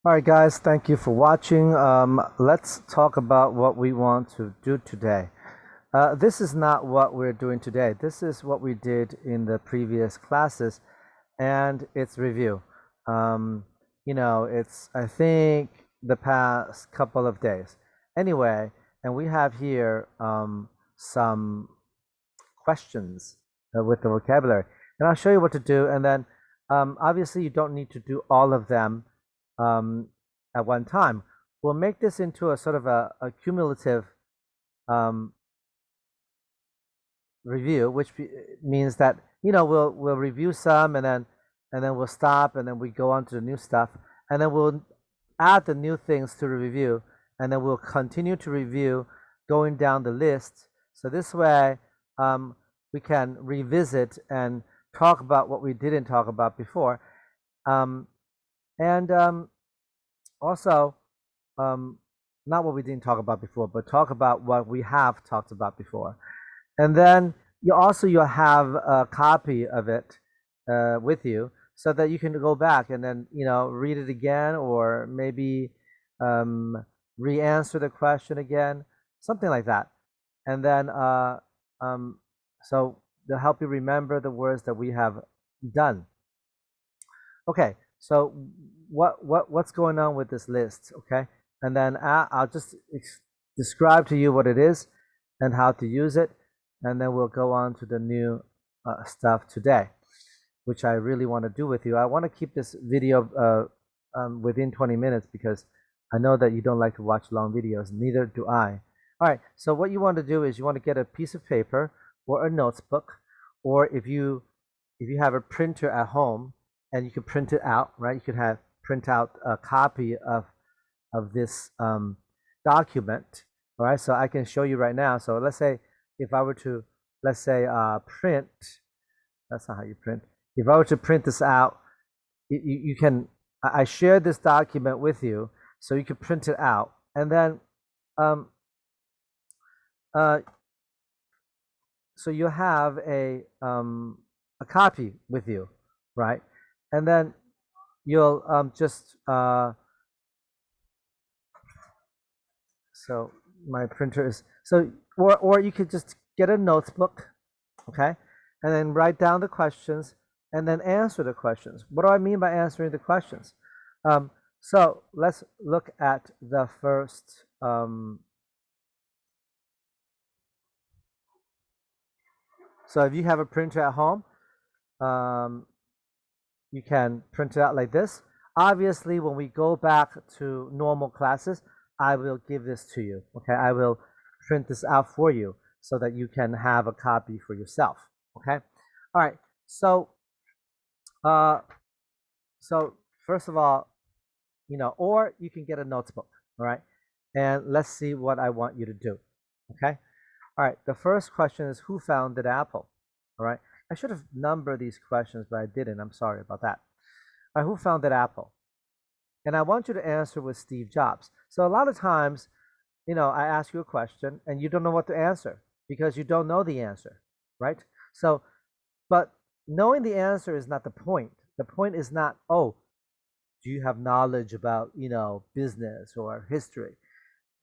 All right, guys, thank you for watching. Let's talk about what we want to do today. This is not what we're doing today. This is what we did in the previous classes, and it's review. Um, it's, I think, the past couple of days. Anyway, and we have here some questions with the vocabulary. And I'll show you what to do. And then obviously you don't need to do all of them um, at one time. We'll make this into a sort of a cumulative um, review, which means that we'll review some and then we'll stop and then we go on to the new stuff and then we'll add the new things to the review and then we'll continue to review going down the list. So this way we can revisit and talk about what we didn't talk about before, and also not what we didn't talk about before, but talk about what we have talked about before. And then you'll have a copy of it with you so that you can go back and then read it again or maybe re-answer the question again, something like that. And then so they'll help you remember the words that we have done. Okay, so what's going on with this list? Okay, and then I'll just describe to you what it is and how to use it, and then we'll go on to the new stuff today, which I really want to do with you. I want to keep this video within 20 minutes because I know that you don't like to watch long videos, neither do I. All right, so what you want to do is you want to get a piece of paper or a notebook, or if you have a printer at home and you can print it out, right? You could print out a copy of this document. All right, so I can show you right now. So let's say if I were to, let's say print, that's not how you print. If I were to print this out, you can, I shared this document with you, so you can print it out. And then, so you have a copy with you, right? And then you'll just, so my printer is, so, or you could just get a notebook, okay? And then write down the questions and then answer the questions. What do I mean by answering the questions? So let's look at the first, so if you have a printer at home, you can print it out like this. Obviously, when we go back to normal classes, I will give this to you, okay? I will print this out for you so that you can have a copy for yourself, okay? All right, so first of all, or you can get a notebook, all right? And let's see what I want you to do, okay? All right, the first question is who founded Apple? All right, I should have numbered these questions, but I didn't. I'm sorry about that. All right, who founded Apple? And I want you to answer with Steve Jobs. So a lot of times, I ask you a question and you don't know what to answer because you don't know the answer, right? So, but knowing the answer is not the point. The point is not, oh, do you have knowledge about, business or history?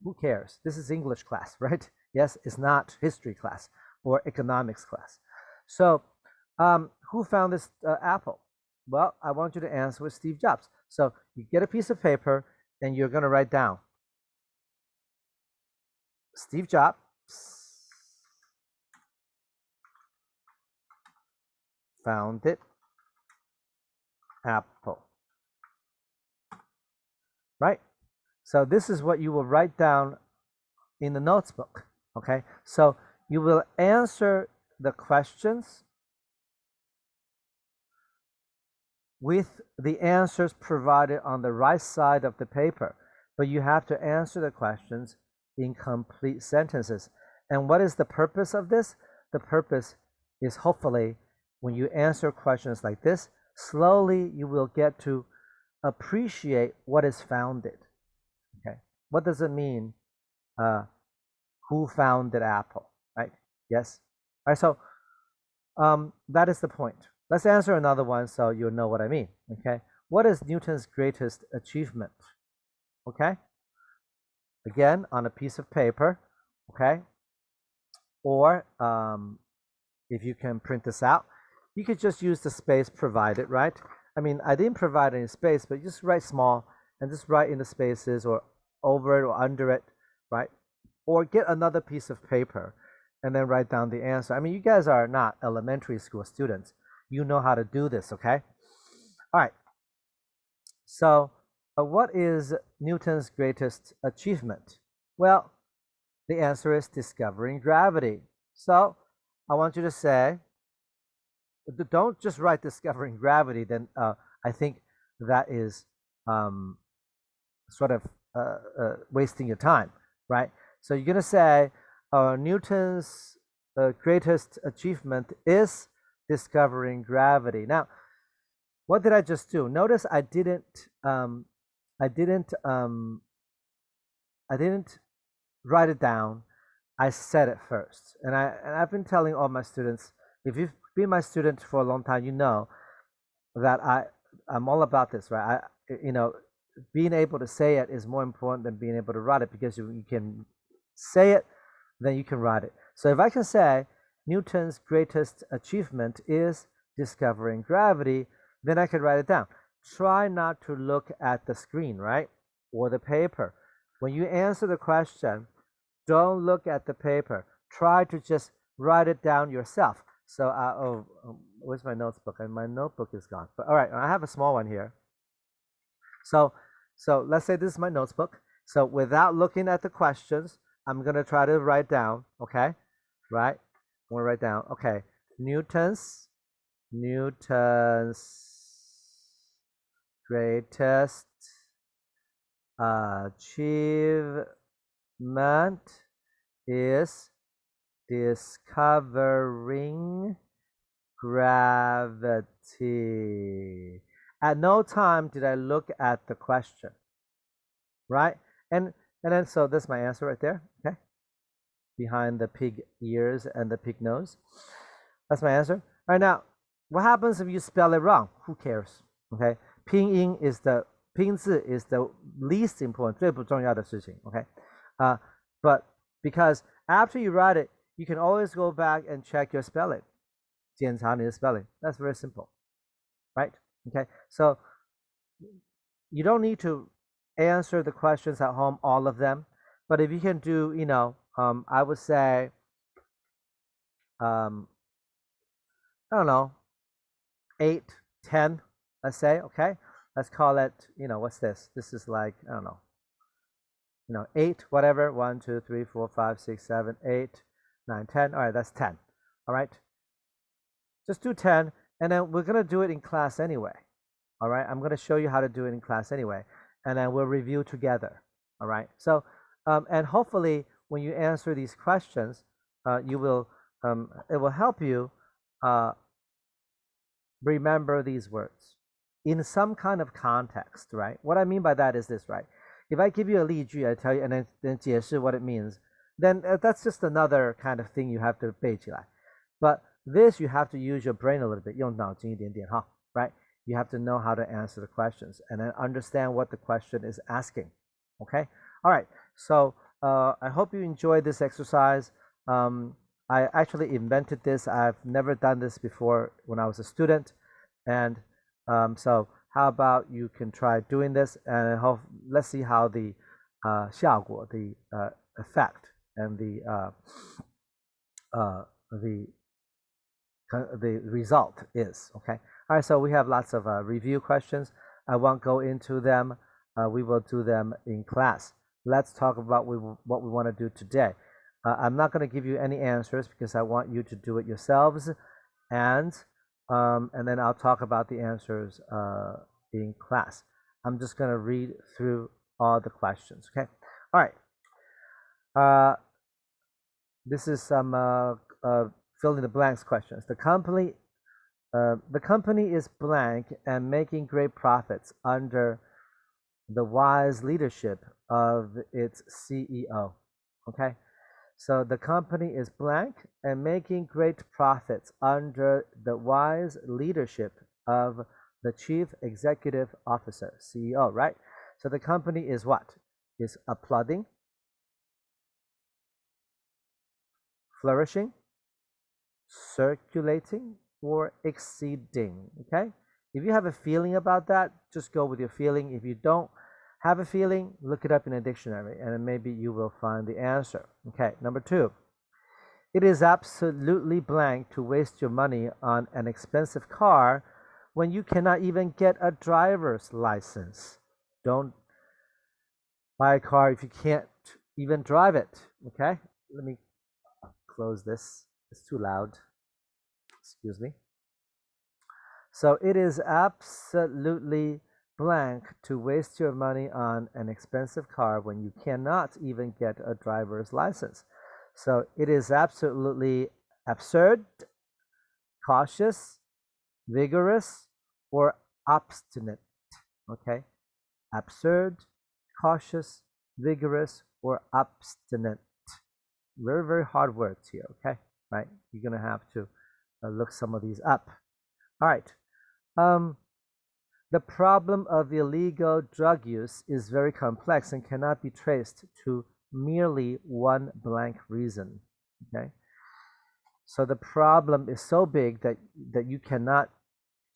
Who cares? This is English class, right? Yes, it's not history class or economics class. So, who found this Apple? Well, I want you to answer with Steve Jobs. So you get a piece of paper and you're going to write down Steve Jobs founded Apple. Right? So this is what you will write down in the notebook. Okay? So you will answer the questions with the answers provided on the right side of the paper, but you have to answer the questions in complete sentences. And what is the purpose of this? The purpose is hopefully when you answer questions like this, slowly you will get to appreciate what is founded. Okay, what does it mean? Who founded Apple? Right? Yes. All right. So that is the point. Let's answer another one so you'll know what I mean. Okay. what is Newton's greatest achievement? Okay, again on a piece of paper, okay, or if you can print this out, you could just use the space provided, right? I mean, I didn't provide any space, but just write small and just write in the spaces or over it or under it, right? Or get another piece of paper and then write down the answer. I mean, you guys are not elementary school students. You know how to do this, okay? All right. So, what is Newton's greatest achievement? Well, the answer is discovering gravity. So, I want you to say, don't just write discovering gravity, then I think that is sort of wasting your time, right? So you're going to say Newton's greatest achievement is discovering gravity. Now, what did I just do? Notice I didn't write it down. I said it first, and I've been telling all my students. If you've been my student for a long time, you know that I'm all about this, right? Being able to say it is more important than being able to write it, because you can say it, then you can write it. So if I can say Newton's greatest achievement is discovering gravity, then I can write it down. Try not to look at the screen, right? Or the paper. When you answer the question, don't look at the paper. Try to just write it down yourself. So, where's my notebook? And my notebook is gone. But all right, I have a small one here. So let's say this is my notebook. So without looking at the questions, I'm gonna try to write down. Okay, right? I'm gonna write down. Okay, Newton's greatest achievement is discovering gravity. At no time did I look at the question, right? And then so that's my answer right there. Okay, behind the pig ears and the pig nose. That's my answer. All right, now what happens if you spell it wrong? Who cares? Okay, 拼音 is the 拼字 is the least important, 最不重要的事情. Okay, but because after you write it, you can always go back and check your spelling. 检查你的 spelling. That's very simple, right? Okay, so you don't need to answer the questions at home, all of them, but if you can do, I would say, I don't know, 8, 10, let's say, okay? Let's call it, what's this? This is like, I don't know, 8, whatever, 1, 2, 3, 4, 5, 6, 7, 8, 9, 10. All right, that's 10. All right, just do 10, and then we're gonna do it in class anyway. All right, I'm gonna show you how to do it in class anyway, and then we'll review together. All right, so and hopefully when you answer these questions, you will it will help you remember these words in some kind of context, right? What I mean by that is this, right? If I give you a 例句, I tell you, and then 解释 what it means, then that's just another kind of thing you have to 背起来. But this, you have to use your brain a little bit, 用脑筋一点点, right? You have to know how to answer the questions and then understand what the question is asking. Okay? All right. So I hope you enjoyed this exercise. I actually invented this. I've never done this before when I was a student. And so how about you can try doing this, and let's see how the 效果, the effect, and the result is. Okay. All right. So we have lots of review questions. I won't go into them. We will do them in class. Let's talk about what we want to do today. I'm not going to give you any answers because I want you to do it yourselves, and then I'll talk about the answers in class. I'm just going to read through all the questions. Okay. All right. This is some fill in the blanks questions. The company is blank and making great profits under the wise leadership of its CEO. Okay, so the company is blank and making great profits under the wise leadership of The Chief Executive Officer, CEO, right? So the company is what? Is applauding, flourishing, circulating, or exceeding, okay? If you have a feeling about that, just go with your feeling. If you don't have a feeling, look it up in a dictionary and then maybe you will find the answer. Okay, number 2. It is absolutely blank to waste your money on an expensive car when you cannot even get a driver's license. Don't buy a car if you can't even drive it. Okay, let me close this. It's too loud. Excuse me. So it is absolutely blank to waste your money on an expensive car when you cannot even get a driver's license. So it is absolutely absurd, cautious, vigorous, or obstinate. Okay? Absurd, cautious, vigorous, or obstinate. Very, very hard words here, okay? Right? You're going to have to look some of these up. All right. The problem of illegal drug use is very complex and cannot be traced to merely one blank reason. Okay, so the problem is so big that you cannot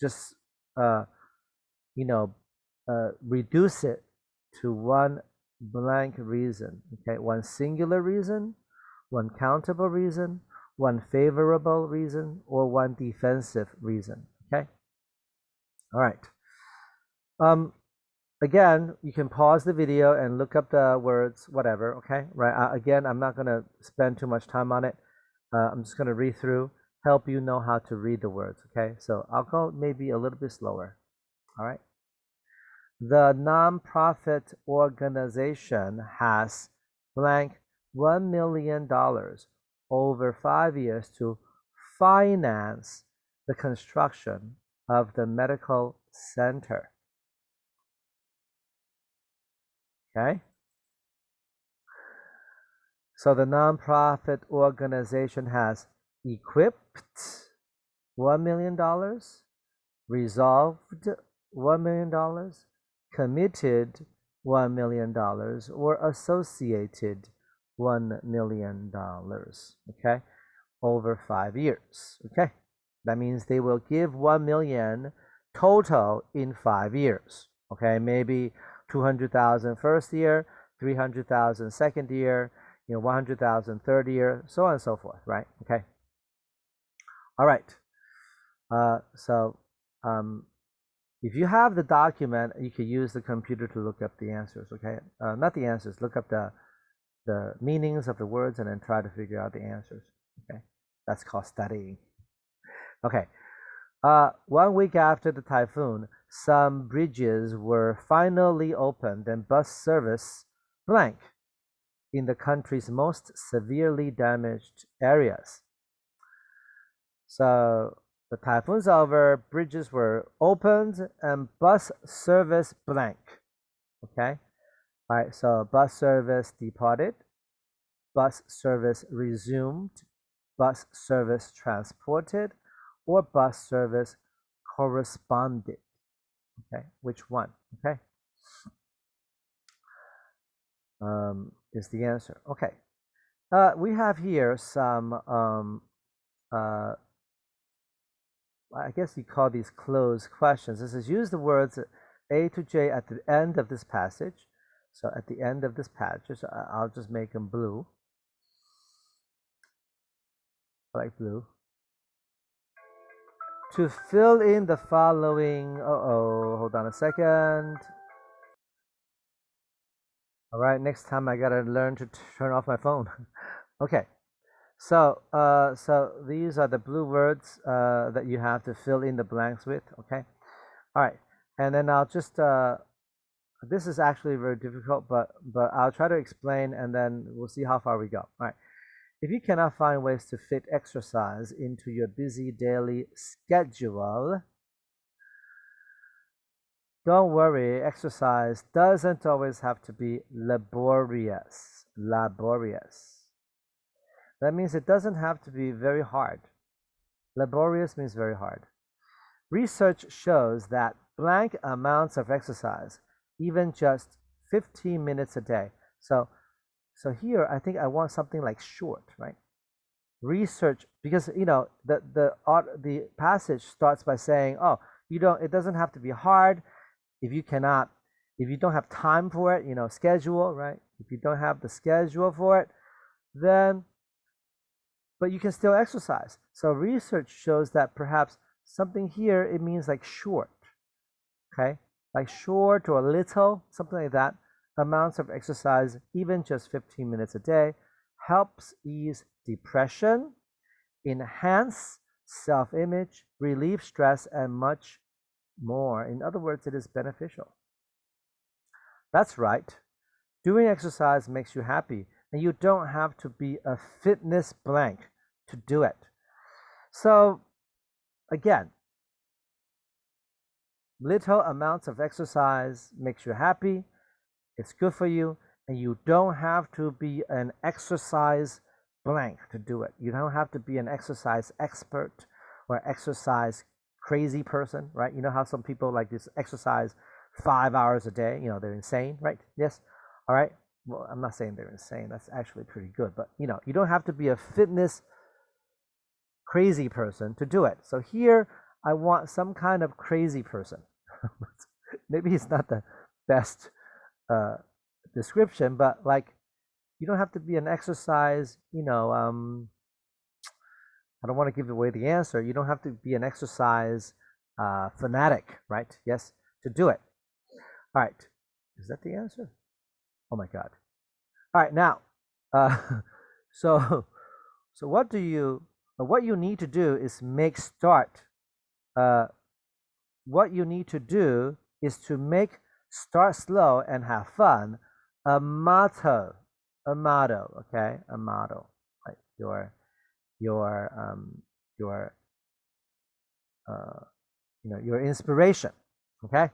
just you know reduce it to one blank reason. Okay, one singular reason, one countable reason, one favorable reason, or one defensive reason. Okay, all right. Again, you can pause the video and look up the words, whatever, okay? Right, again, I'm not going to spend too much time on it. I'm just going to read through, help you know how to read the words, okay? So I'll go maybe a little bit slower, all right? The nonprofit organization has blank $1 million over 5 years to finance the construction of the medical center. Okay, so the nonprofit organization has equipped $1 million, resolved $1 million, committed $1 million, or associated $1 million, okay, over 5 years. Okay, that means they will give 1 million total in 5 years. Okay, maybe 200,000 first year, 300,000 second year, 100,000 third year, so on and so forth, right? Okay. All right. So if you have the document, you can use the computer to look up the answers. Okay, not the answers. Look up the meanings of the words and then try to figure out the answers. Okay, that's called studying. Okay. 1 week after the typhoon, some bridges were finally opened and bus service blank in the country's most severely damaged areas. So the typhoon's over, bridges were opened, and bus service blank. Okay? All right, so bus service departed, bus service resumed, bus service transported, or bus service corresponded. Okay, which one? Okay, is the answer. Okay, we have here some, I guess you call these closed questions. This is use the words A to J at the end of this passage. So at the end of this passage, I'll just make them blue. I like blue. To fill in the following, hold on a second. All right, next time I gotta learn to turn off my phone. Okay, so these are the blue words that you have to fill in the blanks with. Okay, all right, and then I'll just this is actually very difficult, but I'll try to explain, and then we'll see how far we go. All right. If you cannot find ways to fit exercise into your busy daily schedule, don't worry, exercise doesn't always have to be laborious. Laborious. That means it doesn't have to be very hard. Laborious means very hard. Research shows that blank amounts of exercise, even just 15 minutes a day. So here I think I want something like short, right? Research, because the passage starts by saying, oh, it doesn't have to be hard if you don't have time for it, schedule, right? If you don't have the schedule for it, then but you can still exercise. So research shows that perhaps something here, it means like short, okay? Like short or a little, something like that. Amounts of exercise, even just 15 minutes a day, helps ease depression, enhance self-image, relieve stress, and much more. In other words, it is beneficial. That's right. Doing exercise makes you happy, and you don't have to be a fitness blank to do it. So again, little amounts of exercise makes you happy, it's good for you, and you don't have to be an exercise blank to do it. You don't have to be an exercise expert or exercise crazy person, right? You know how some people like this exercise 5 hours a day, they're insane, right? Yes. All right. Well, I'm not saying they're insane. That's actually pretty good, but you don't have to be a fitness crazy person to do it. So here I want some kind of crazy person. Maybe it's not the best description, but like you don't have to be an exercise, I don't want to give away the answer. You don't have to be an exercise fanatic, right? Yes, to do it. All right. Is that the answer? Oh my God. All right, now, so what you need to do is make start. What you need to do is to make start slow and have fun a motto, okay, a motto, like your your inspiration, okay.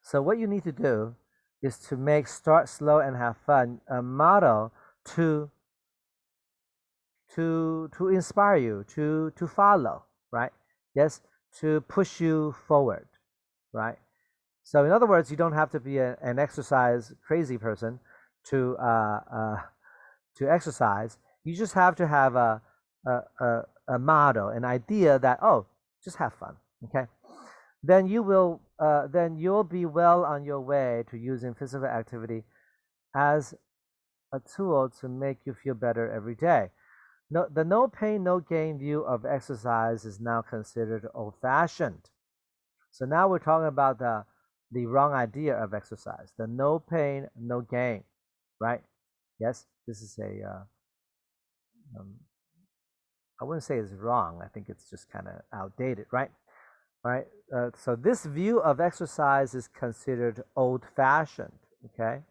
So what you need to do is to make start slow and have fun a model to inspire you, to follow, right? Yes, to push you forward, right? So in other words, you don't have to be an exercise crazy person to exercise. You just have to have a model, an idea that, oh, just have fun, okay? Then you'll be well on your way to using physical activity as a tool to make you feel better every day. No, the no pain, no gain view of exercise is now considered old-fashioned. So now we're talking about the wrong idea of exercise, the no pain, no gain, right? Yes, this is I wouldn't say it's wrong. I think it's just kind of outdated, right? Right. So this view of exercise is considered old-fashioned. Okay.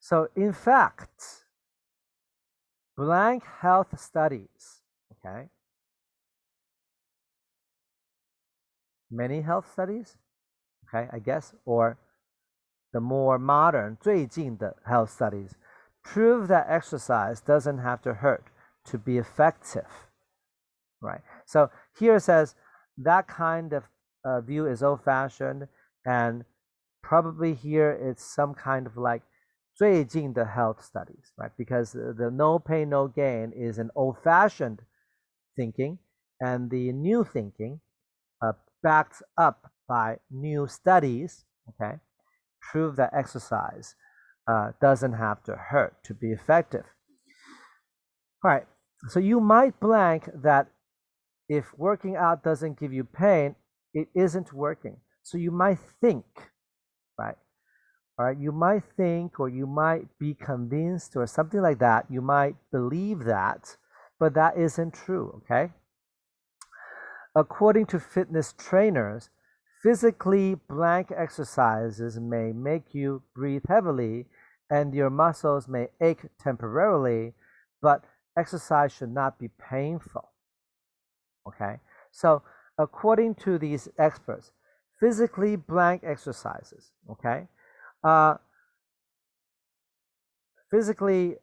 So in fact, blank health studies. Okay. Many health studies. Okay, I guess, or the more modern 最近的 health studies prove that exercise doesn't have to hurt to be effective. Right. So here it says that kind of view is old-fashioned, and probably here it's some kind of like 最近的 health studies, right? Because the no pain, no gain is an old-fashioned thinking, and the new thinking, backed up by new studies, okay, prove that exercise doesn't have to hurt to be effective. All right. So you might blank that if working out doesn't give you pain, it isn't working. So you might think, right? All right, you might think, or you might be convinced, or something like that. You might believe that, but that isn't true, okay? According to fitness trainers, physically blank exercises may make you breathe heavily and your muscles may ache temporarily, but exercise should not be painful. Okay, so according to these experts, physically blank exercises, okay, physically,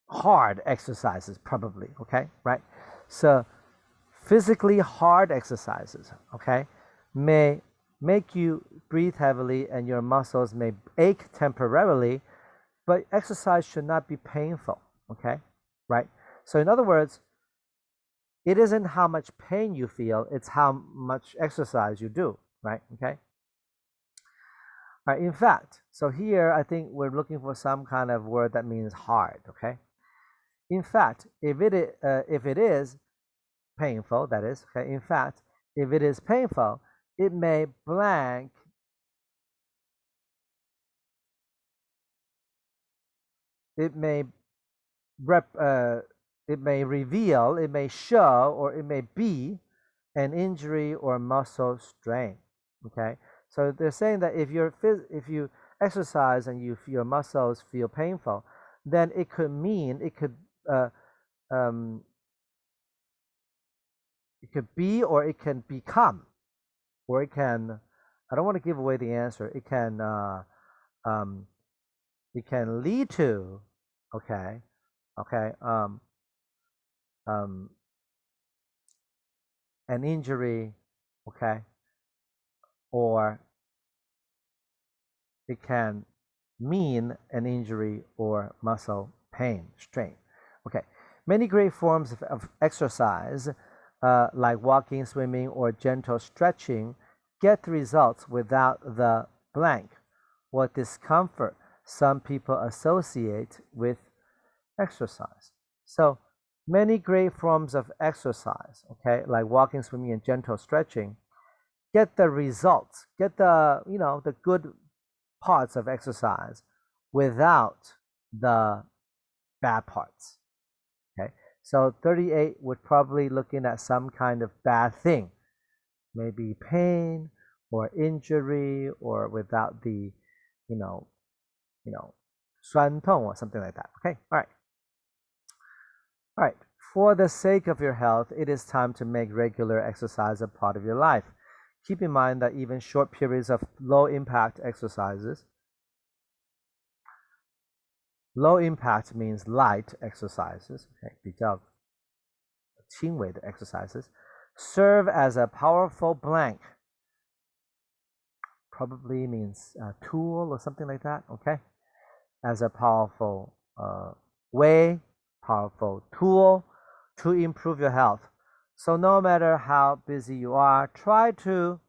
hard exercises, probably, okay, right? So physically hard exercises, okay, may make you breathe heavily and your muscles may ache temporarily, but exercise should not be painful, okay, right? So in other words, it isn't how much pain you feel, it's how much exercise you do, right? Okay. All right, in fact, so here I think we're looking for some kind of word that means hard, okay? In fact, if it is painful, that is, okay, in fact, if it is painful, it may blank, it may rep, it may reveal, it may show, or it may be an injury or muscle strain, okay? So they're saying that if you exercise and your muscles feel painful, then it could mean uh, um, it could be, or it can become, or it can. I don't want to give away the answer. Um, it can lead to, okay, okay, um, an injury, okay, or it can mean an injury or muscle pain, strain. Okay, many great forms of exercise, like walking, swimming, or gentle stretching, get the results without the blank or discomfort some people associate with exercise. So, many great forms of exercise, okay, like walking, swimming, and gentle stretching, get the results, get the the good parts of exercise without the bad parts. Okay, so 38 would probably looking at some kind of bad thing, maybe pain or injury, or without the, you know, you know, 酸痛 or something like that. Okay, all right. For the sake of your health, it is time to make regular exercise a part of your life. Keep in mind that even short periods of low impact exercises, low impact means light exercises, okay, 比较轻微的 exercises, serve as a powerful blank, probably means a tool or something like that, okay, as a powerful way, powerful tool to improve your health. So no matter how busy you are, try to,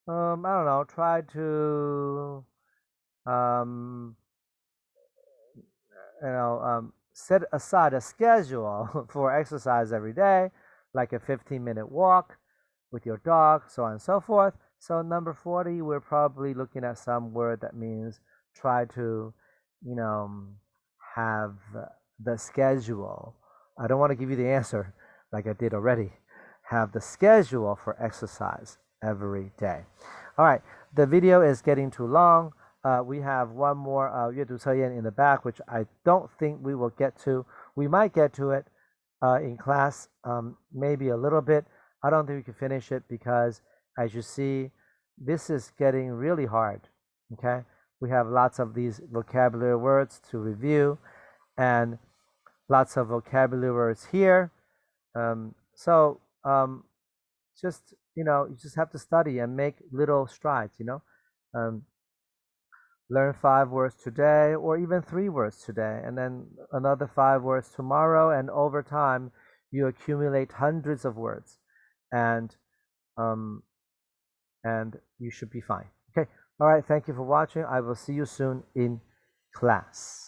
I don't know, try to, um, set aside a schedule for exercise every day, like a 15-minute walk with your dog, so on and so forth. So number 40, we're probably looking at some word that means try to, you know, have the schedule. I don't want to give you the answer like I did already. Have the schedule for exercise every day. All right, the video is getting too long. We have one more 阅读测验 in the back, which I don't think we will get to. We might get to it in class, maybe a little bit. I don't think we can finish it because, as you see, this is getting really hard. Okay, we have lots of these vocabulary words to review, and lots of vocabulary words here. So just you just have to study and make little strides. Learn 5 words today, or even 3 words today, and then another 5 words tomorrow, and over time you accumulate hundreds of words, and um, and you should be fine. Okay, all right, thank you for watching. I will see you soon in class.